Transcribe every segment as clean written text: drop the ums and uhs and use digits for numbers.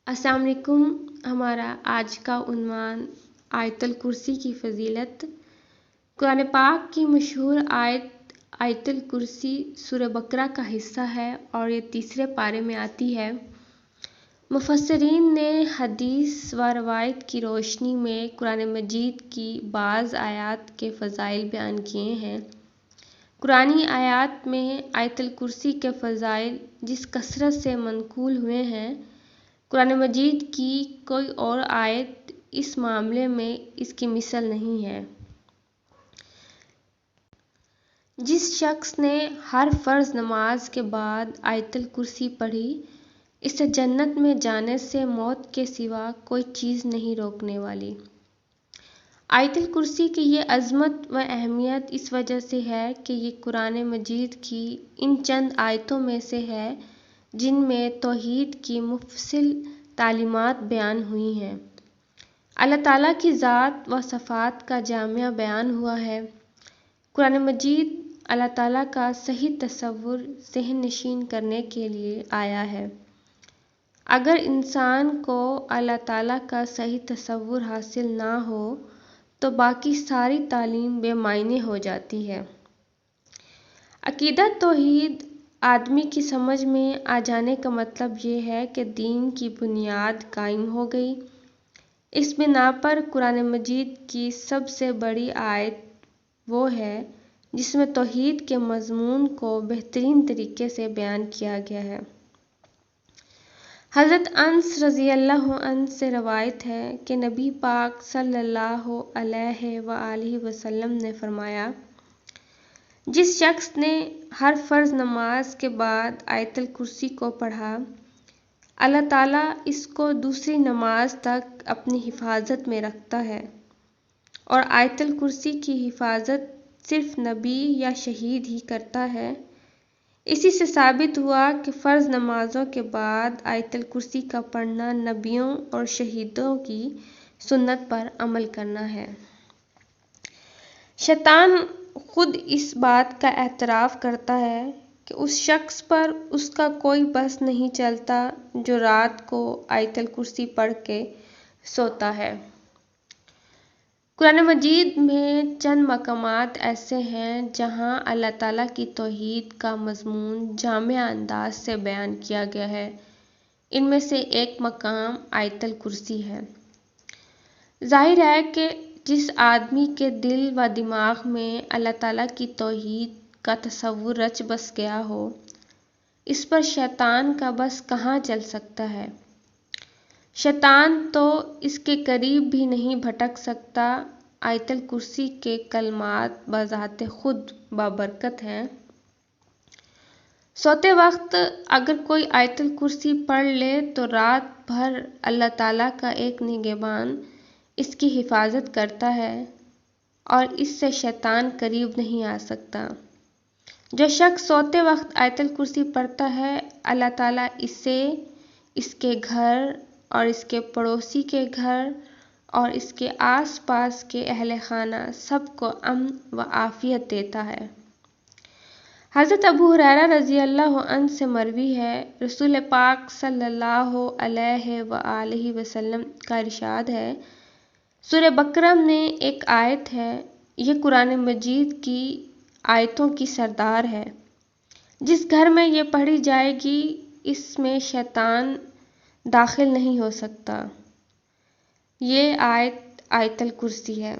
السلام علیکم۔ ہمارا آج کا عنوان آیت الکرسی کی فضیلت۔ قرآن پاک کی مشہور آیت آیت الکرسی سورہ بقرہ کا حصہ ہے اور یہ تیسرے پارے میں آتی ہے۔ مفسرین نے حدیث و روایت کی روشنی میں قرآن مجید کی بعض آیات کے فضائل بیان کیے ہیں۔ قرآنی آیات میں آیت الکرسی کے فضائل جس کثرت سے منقول ہوئے ہیں، قرآن مجید کی کوئی اور آیت اس معاملے میں اس کی مثل نہیں ہے۔ جس شخص نے ہر فرض نماز کے بعد آیت الکرسی پڑھی، اسے جنت میں جانے سے موت کے سوا کوئی چیز نہیں روکنے والی۔ آیت الکرسی کی یہ عظمت و اہمیت اس وجہ سے ہے کہ یہ قرآن مجید کی ان چند آیتوں میں سے ہے جن میں توحید کی مفصل تعلیمات بیان ہوئی ہیں۔ اللہ تعالیٰ کی ذات و صفات کا جامع بیان ہوا ہے۔ قرآن مجید اللہ تعالیٰ کا صحیح تصور ذہن نشین کرنے کے لیے آیا ہے۔ اگر انسان کو اللہ تعالیٰ کا صحیح تصور حاصل نہ ہو تو باقی ساری تعلیم بے معنی ہو جاتی ہے۔ عقیدہ توحید آدمی کی سمجھ میں آ جانے کا مطلب یہ ہے کہ دین کی بنیاد قائم ہو گئی۔ اس بنا پر قرآن مجید کی سب سے بڑی آیت وہ ہے جس میں توحید کے مضمون کو بہترین طریقے سے بیان کیا گیا ہے۔ حضرت انس رضی اللہ عنہ سے روایت ہے کہ نبی پاک صلی اللہ علیہ وآلہ وسلم نے فرمایا، جس شخص نے ہر فرض نماز کے بعد آیت الکرسی کو پڑھا، اللہ تعالیٰ اس کو دوسری نماز تک اپنی حفاظت میں رکھتا ہے، اور آیت الکرسی کی حفاظت صرف نبی یا شہید ہی کرتا ہے۔ اسی سے ثابت ہوا کہ فرض نمازوں کے بعد آیت الکرسی کا پڑھنا نبیوں اور شہیدوں کی سنت پر عمل کرنا ہے۔ شیطان خود اس بات کا اعتراف کرتا ہے کہ اس شخص پر اس کا کوئی بس نہیں چلتا جو رات کو آیت الکرسی پڑھ کے سوتا ہے۔ قرآن مجید میں چند مقامات ایسے ہیں جہاں اللہ تعالیٰ کی توحید کا مضمون جامع انداز سے بیان کیا گیا ہے۔ ان میں سے ایک مقام آیت الکرسی ہے۔ ظاہر ہے کہ جس آدمی کے دل و دماغ میں اللہ تعالیٰ کی توحید کا تصور رچ بس گیا ہو، اس پر شیطان کا بس کہاں چل سکتا ہے؟ شیطان تو اس کے قریب بھی نہیں بھٹک سکتا۔ آیت الکرسی کے کلمات بذات خود بابرکت ہیں۔ سوتے وقت اگر کوئی آیت الکرسی پڑھ لے تو رات بھر اللہ تعالیٰ کا ایک نگہبان اس کی حفاظت کرتا ہے اور اس سے شیطان قریب نہیں آ سکتا۔ جو شخص سوتے وقت آیت الکرسی پڑھتا ہے، اللہ تعالیٰ اسے، اس کے گھر اور اس کے پڑوسی کے گھر اور اس کے آس پاس کے اہل خانہ سب کو امن و عافیت دیتا ہے۔ حضرت ابو ہریرہ رضی اللہ عنہ سے مروی ہے، رسول پاک صلی اللہ علیہ وآلہ وسلم کا ارشاد ہے، سورہ بقرہ میں ایک آیت ہے، یہ قرآن مجید کی آیتوں کی سردار ہے۔ جس گھر میں یہ پڑھی جائے گی اس میں شیطان داخل نہیں ہو سکتا۔ یہ آیت آیت الکرسی ہے۔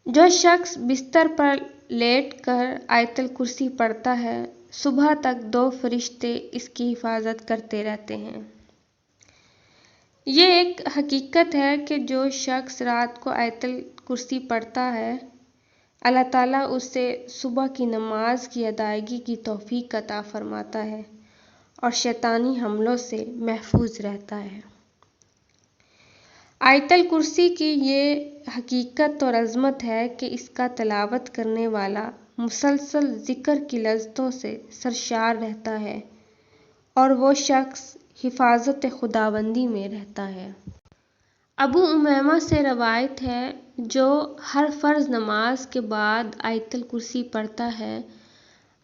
جو شخص بستر پر لیٹ کر آیت الکرسی پڑھتا ہے، صبح تک 2 فرشتے اس کی حفاظت کرتے رہتے ہیں۔ یہ ایک حقیقت ہے کہ جو شخص رات کو آیت الکرسی پڑھتا ہے، اللہ تعالیٰ اسے صبح کی نماز کی ادائیگی کی توفیق عطا فرماتا ہے اور شیطانی حملوں سے محفوظ رہتا ہے۔ آیت الکرسی کی یہ حقیقت اور عظمت ہے کہ اس کا تلاوت کرنے والا مسلسل ذکر کی لذتوں سے سرشار رہتا ہے اور وہ شخص حفاظت خداوندی میں رہتا ہے۔ ابو امیمہ سے روایت ہے، جو ہر فرض نماز کے بعد آیت الکرسی پڑھتا ہے،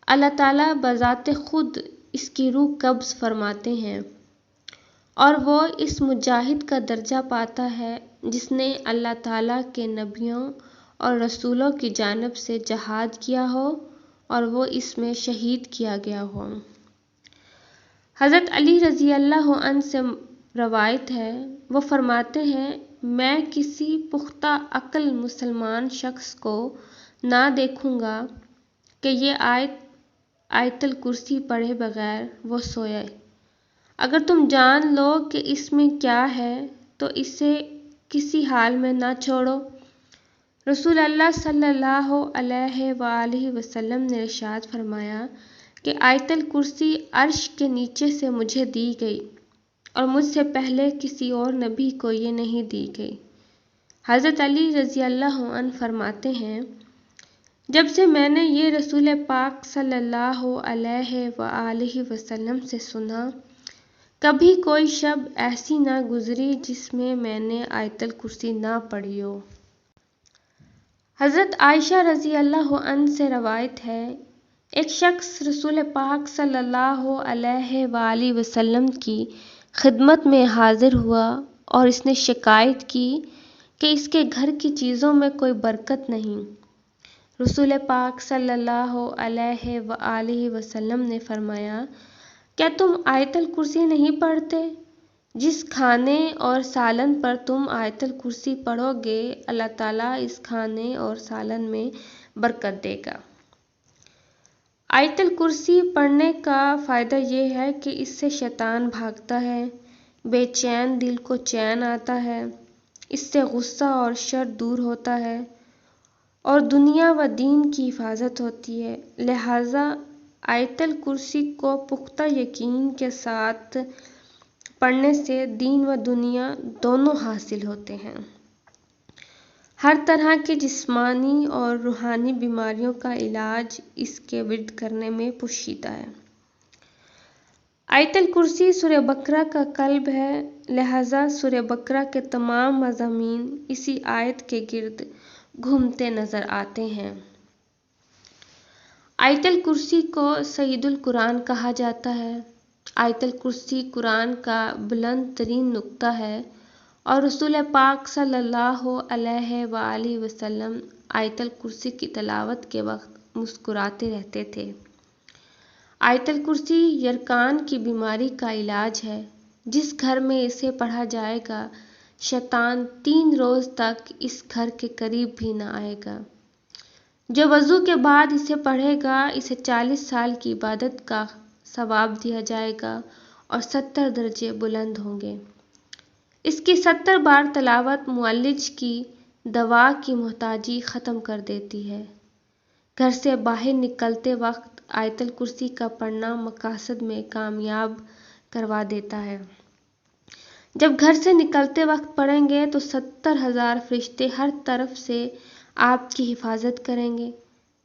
اللہ تعالیٰ بذات خود اس کی روح قبض فرماتے ہیں اور وہ اس مجاہد کا درجہ پاتا ہے جس نے اللہ تعالیٰ کے نبیوں اور رسولوں کی جانب سے جہاد کیا ہو اور وہ اس میں شہید کیا گیا ہو۔ حضرت علی رضی اللہ عنہ سے روایت ہے، وہ فرماتے ہیں، میں کسی پختہ عقل مسلمان شخص کو نہ دیکھوں گا کہ یہ آیت الکرسی پڑھے بغیر وہ سوئے۔ اگر تم جان لو کہ اس میں کیا ہے تو اسے کسی حال میں نہ چھوڑو۔ رسول اللہ صلی اللہ علیہ وآلہ وسلم نے ارشاد فرمایا کہ آیت الکرسی عرش کے نیچے سے مجھے دی گئی اور مجھ سے پہلے کسی اور نبی کو یہ نہیں دی گئی۔ حضرت علی رضی اللہ عنہ فرماتے ہیں، جب سے میں نے یہ رسول پاک صلی اللہ علیہ وآلہ وسلم سے سنا، کبھی کوئی شب ایسی نہ گزری جس میں نے آیت الکرسی نہ پڑھی ہو۔ حضرت عائشہ رضی اللہ عنہ سے روایت ہے، ایک شخص رسول پاک صلی اللہ علیہ وآلہ وسلم کی خدمت میں حاضر ہوا اور اس نے شکایت کی کہ اس کے گھر کی چیزوں میں کوئی برکت نہیں۔ رسول پاک صلی اللہ علیہ وآلہ وسلم نے فرمایا، کیا تم آیت الکرسی نہیں پڑھتے؟ جس کھانے اور سالن پر تم آیت الکرسی پڑھو گے، اللہ تعالیٰ اس کھانے اور سالن میں برکت دے گا۔ آیت الکرسی پڑھنے کا فائدہ یہ ہے کہ اس سے شیطان بھاگتا ہے، بے چین دل کو چین آتا ہے، اس سے غصہ اور شر دور ہوتا ہے اور دنیا و دین کی حفاظت ہوتی ہے۔ لہٰذا آیت الکرسی کو پختہ یقین کے ساتھ پڑھنے سے دین و دنیا دونوں حاصل ہوتے ہیں۔ ہر طرح کے جسمانی اور روحانی بیماریوں کا علاج اس کے ورد کرنے میں پوشیدہ ہے۔ آیت الکرسی سورہ بقرہ کا قلب ہے، لہٰذا سورہ بقرہ کے تمام مضامین اسی آیت کے گرد گھومتے نظر آتے ہیں۔ آیت الکرسی کو سید القرآن کہا جاتا ہے۔ آیت الکرسی قرآن کا بلند ترین نقطہ ہے اور رسول پاک صلی اللہ علیہ وآلہ وسلم آیت الکرسی کی تلاوت کے وقت مسکراتے رہتے تھے۔ آیت الکرسی یرقان کی بیماری کا علاج ہے۔ جس گھر میں اسے پڑھا جائے گا، شیطان 3 روز تک اس گھر کے قریب بھی نہ آئے گا۔ جو وضو کے بعد اسے پڑھے گا، اسے 40 سال کی عبادت کا ثواب دیا جائے گا اور 70 درجے بلند ہوں گے۔ اس کی 70 بار تلاوت معالج کی دوا کی محتاجی ختم کر دیتی ہے۔ گھر سے باہر نکلتے وقت آیت الکرسی کا پڑھنا مقاصد میں کامیاب کروا دیتا ہے۔ جب گھر سے نکلتے وقت پڑھیں گے تو 70,000 فرشتے ہر طرف سے آپ کی حفاظت کریں گے۔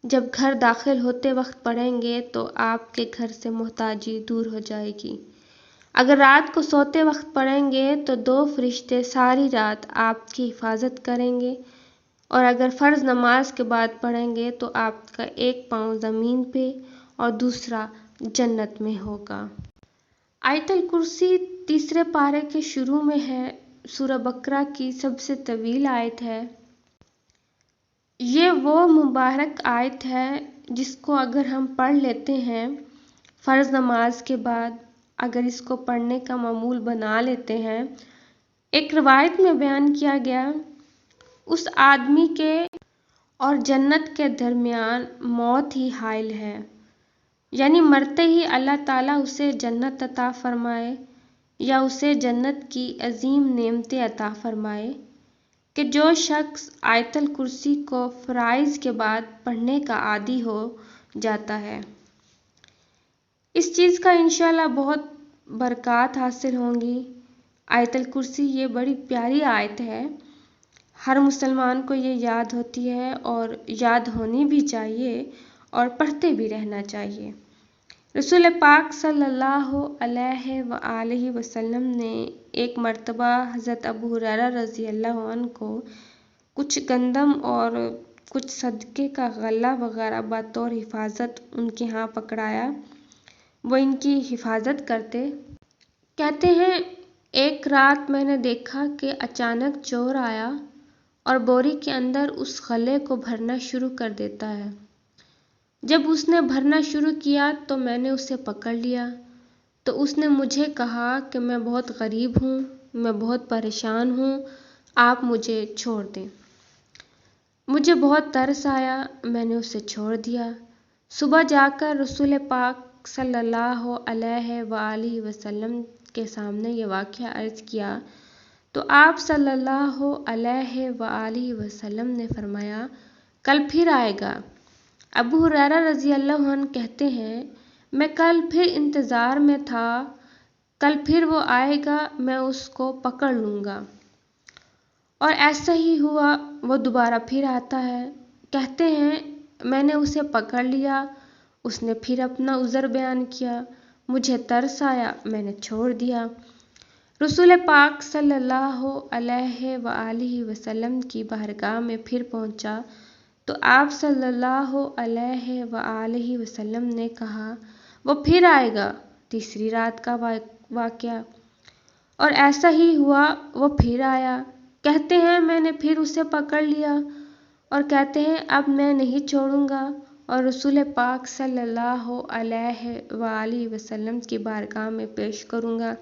جب گھر داخل ہوتے وقت پڑھیں گے تو آپ کے گھر سے محتاجی دور ہو جائے گی۔ اگر رات کو سوتے وقت پڑھیں گے تو 2 فرشتے ساری رات آپ کی حفاظت کریں گے، اور اگر فرض نماز کے بعد پڑھیں گے تو آپ کا ایک پاؤں زمین پہ اور دوسرا جنت میں ہوگا۔ آیت الکرسی تیسرے پارے کے شروع میں ہے۔ سورہ بقرہ کی سب سے طویل آیت ہے۔ یہ وہ مبارک آیت ہے جس کو اگر ہم پڑھ لیتے ہیں فرض نماز کے بعد، اگر اس کو پڑھنے کا معمول بنا لیتے ہیں، ایک روایت میں بیان کیا گیا، اس آدمی کے اور جنت کے درمیان موت ہی حائل ہے، یعنی مرتے ہی اللہ تعالیٰ اسے جنت عطا فرمائے یا اسے جنت کی عظیم نعمتیں عطا فرمائے، کہ جو شخص آیت الکرسی کو فرائض کے بعد پڑھنے کا عادی ہو جاتا ہے، اس چیز کا انشاءاللہ بہت برکات حاصل ہوں گی۔ آیت الکرسی یہ بڑی پیاری آیت ہے، ہر مسلمان کو یہ یاد ہوتی ہے اور یاد ہونی بھی چاہیے اور پڑھتے بھی رہنا چاہیے۔ رسول پاک صلی اللہ علیہ وآلہ وسلم نے ایک مرتبہ حضرت ابو ہریرہ رضی اللہ عنہ کو کچھ گندم اور کچھ صدقے کا غلہ وغیرہ بطور حفاظت ان کے ہاں پکڑایا۔ وہ ان کی حفاظت کرتے، کہتے ہیں ایک رات میں نے دیکھا کہ اچانک چور آیا اور بوری کے اندر اس غلے کو بھرنا شروع کر دیتا ہے۔ جب اس نے بھرنا شروع کیا تو میں نے اسے پکڑ لیا، تو اس نے مجھے کہا کہ میں بہت غریب ہوں، میں بہت پریشان ہوں، آپ مجھے چھوڑ دیں۔ مجھے بہت ترس آیا، میں نے اسے چھوڑ دیا۔ صبح جا کر رسول پاک صلی اللہ علیہ وآلہ وسلم کے سامنے یہ واقعہ عرض کیا تو آپ صلی اللہ علیہ وآلہ وسلم نے فرمایا، کل پھر آئے گا۔ ابو ہریرہ رضی اللہ عنہ کہتے ہیں، میں کل پھر انتظار میں تھا، کل پھر وہ آئے گا، میں اس کو پکڑ لوں گا۔ اور ایسا ہی ہوا، وہ دوبارہ پھر آتا ہے۔ کہتے ہیں میں نے اسے پکڑ لیا، اس نے پھر اپنا عذر بیان کیا، مجھے ترس آیا، میں نے چھوڑ دیا۔ رسول پاک صلی اللہ علیہ وآلہ وسلم کی بارگاہ میں پھر پہنچا تو آپ صلی اللہ علیہ وآلہ وسلم نے کہا، وہ پھر آئے گا۔ تیسری رات کا واقعہ۔ اور ایسا ہی ہوا، وہ پھر آیا۔ کہتے ہیں میں نے پھر اسے پکڑ لیا اور کہتے ہیں اب میں نہیں چھوڑوں گا اور رسول پاک صلی اللہ علیہ وآلہ وسلم کی بارگاہ میں پیش کروں گا۔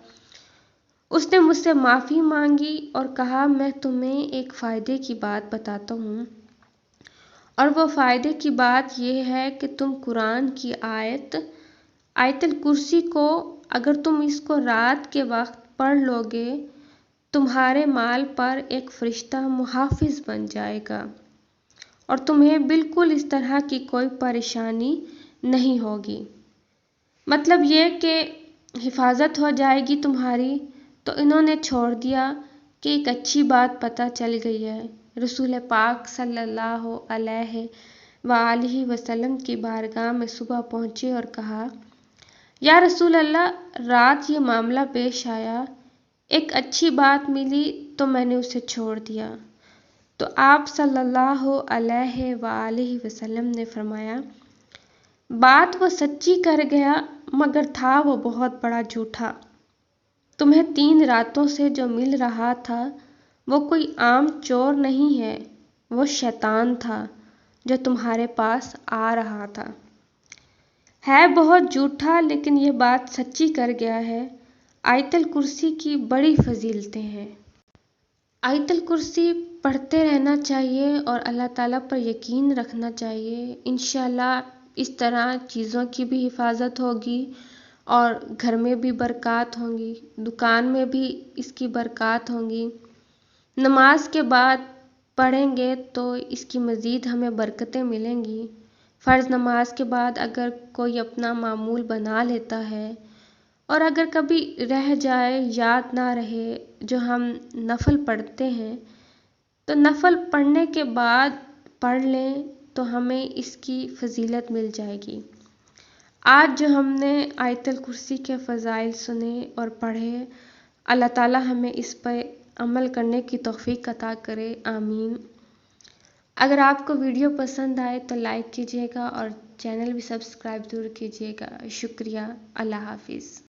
اس نے مجھ سے معافی مانگی اور کہا میں تمہیں ایک فائدے کی بات بتاتا ہوں، اور وہ فائدے کی بات یہ ہے کہ تم قرآن کی آیت الکرسی کو اگر تم اس کو رات کے وقت پڑھ لو گے، تمہارے مال پر ایک فرشتہ محافظ بن جائے گا اور تمہیں بالکل اس طرح کی کوئی پریشانی نہیں ہوگی۔ مطلب یہ کہ حفاظت ہو جائے گی تمہاری۔ تو انہوں نے چھوڑ دیا کہ ایک اچھی بات پتہ چل گئی ہے۔ رسول پاک صلی اللہ علیہ وآلہ وسلم کی بارگاہ میں صبح پہنچے اور کہا، یا رسول اللہ، رات یہ معاملہ پیش آیا، ایک اچھی بات ملی تو میں نے اسے چھوڑ دیا۔ تو آپ صلی اللہ علیہ وآلہ وسلم نے فرمایا، بات وہ سچی کر گیا مگر تھا وہ بہت بڑا جھوٹا۔ تمہیں 3 راتوں سے جو مل رہا تھا وہ کوئی عام چور نہیں ہے، وہ شیطان تھا جو تمہارے پاس آ رہا تھا۔ ہے بہت جھوٹا لیکن یہ بات سچی کر گیا ہے۔ آیت الکرسی کی بڑی فضیلتیں ہیں۔ آیت الکرسی پڑھتے رہنا چاہیے اور اللہ تعالیٰ پر یقین رکھنا چاہیے۔ انشاءاللہ اس طرح چیزوں کی بھی حفاظت ہوگی اور گھر میں بھی برکات ہوں گی، دکان میں بھی اس کی برکات ہوں گی۔ نماز کے بعد پڑھیں گے تو اس کی مزید ہمیں برکتیں ملیں گی۔ فرض نماز کے بعد اگر کوئی اپنا معمول بنا لیتا ہے اور اگر کبھی رہ جائے، یاد نہ رہے جو ہم نفل پڑھتے ہیں، تو نفل پڑھنے کے بعد پڑھ لیں تو ہمیں اس کی فضیلت مل جائے گی۔ آج جو ہم نے آیت الکرسی کے فضائل سنے اور پڑھے، اللہ تعالیٰ ہمیں اس پر عمل کرنے کی توفیق عطا کرے، آمین۔ اگر آپ کو ویڈیو پسند آئے تو لائک کیجیے گا اور چینل بھی سبسکرائب ضرور کیجیے گا۔ شکریہ، اللہ حافظ۔